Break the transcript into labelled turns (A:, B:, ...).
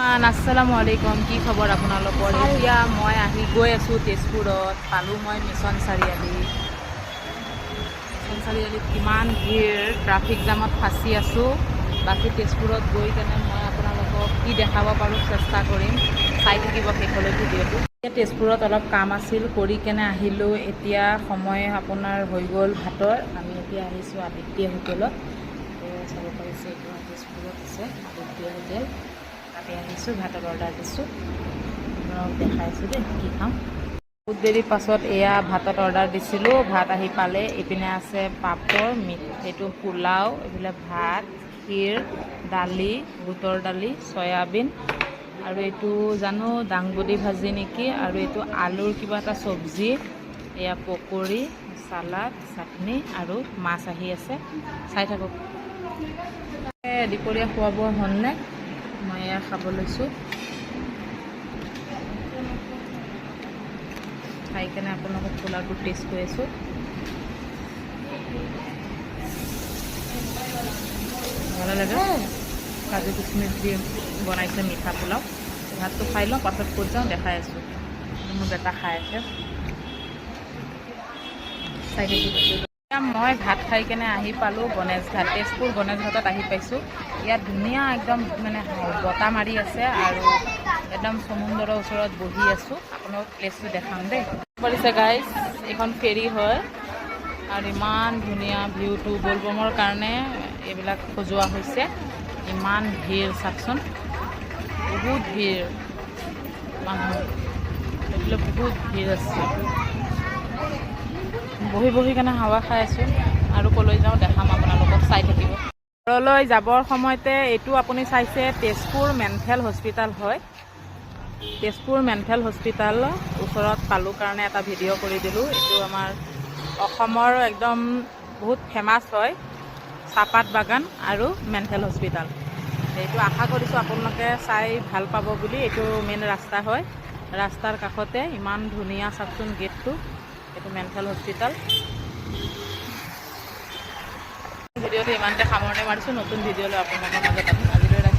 A: আসসালামু আলাইকুম। কি খবৰ আপোনালোকৰ? এতিয়া মই গৈ আছোঁ তেজপুৰত। পালোঁ মই মিছন চাৰিআলিত কিমান ভিৰ, ট্ৰাফিক জামত ফাঁচি আছোঁ। বাকী তেজপুৰত গৈ কেনে মই আপোনালোকক কি দেখাব পাৰোঁ চেষ্টা কৰিম, চাই থাকিব শেষলৈ ভিডিঅ'টো। তেজপুৰত অলপ কাম আছিল, কৰি কেনে আহিলোঁ। এতিয়া সময় আপোনাৰ হৈ গ'ল ভাতৰ। আমি এতিয়া আহিছোঁ আদিত্য হোটেলত। চাব পাৰিছে এইটো তেজপুৰত আছে আদিত্য হোটেল। তাতে আহিছোঁ, ভাতৰ অৰ্ডাৰ দিছোঁ। আপোনালোকক দেখাইছোঁ দেই কি খাম। বহুত দেৰি পাছত এয়া ভাতত অৰ্ডাৰ দিছিলোঁ, ভাত আহি পালে। এইপিনে আছে পাপৰ, এইটো পোলাও, এইফালে ভাত, ক্ষীৰ, দালি, বুটৰ দালি, চয়াবিন, আৰু এইটো জানো দাংবডি ভাজি নেকি, আৰু এইটো আলুৰ কিবা এটা চব্জি, এয়া পকৰি, চালাড, চাটনি আৰু মাছ আহি আছে। চাই থাকক। দুপৰীয়া খোৱা বোৱা হ'লনে? মই এয়া খাব লৈছোঁ। খাই কেনে আপোনালোকক পোলাওটো টেষ্ট কৰি আছোঁ। ভালো লাগে, কাজু কিচমিচ দি বনাইছে মিঠা পোলাও। ভাতটো খাই লওঁ, পাছত ক'ত যাওঁ দেখাই আছোঁ। মোৰ বেটা খাই আছে, চাই থাকিব। মই ভাত খাই কেনে আহি পালোঁ গণেশঘাট, তেজপুৰ গণেশঘাটত আহি পাইছোঁ। ইয়াত ধুনীয়া একদম মানে বতাহ মাৰি আছে, আৰু একদম সমুদ্ৰৰ ওচৰত বহি আছোঁ। আপোনালোকক প্লেচটো দেখাম দেই। পাৰিছে গাইজ, এইখন ফেৰী হয়, আৰু ইমান ধুনীয়া ভিউটো। বলবমৰ কাৰণে এইবিলাক সজোৱা হৈছে। ইমান ভিৰ চাওকচোন, বহুত ভিৰ মানুহ, এইফালে বহুত ভিৰ আছে। বহি বহি কেনে হাৱা খাই আছোঁ, আৰু ক'লৈ যাওঁ দেখাম আপোনালোকক, চাই থাকিব। ঘৰলৈ যাবৰ সময়তে এইটো আপুনি চাইছে তেজপুৰ মেণ্টেল হস্পিটাল হয়। তেজপুৰ মেণ্টেল হস্পিটাল ওচৰত পালোঁ কাৰণে এটা ভিডিঅ' কৰি দিলোঁ। এইটো আমাৰ অসমৰ একদম বহুত ফেমাছ হয়, চাহপাত বাগান আৰু মেণ্টেল হস্পিটাল। এইটো আশা কৰিছোঁ আপোনালোকে চাই ভাল পাব বুলি। এইটো মেইন ৰাস্তা হয়, ৰাস্তাৰ কাষতে ইমান ধুনীয়া চাওকচোন গেটটো। এইটো মেণ্টেল হস্পিটাল। ভিডিঅ'টো ইমানতে সামৰণি মাৰিছোঁ। নতুন ভিডিঅ'লৈ আপোনালোকৰ মাজত আহিম। আজিলৈ ৰাখিছোঁ।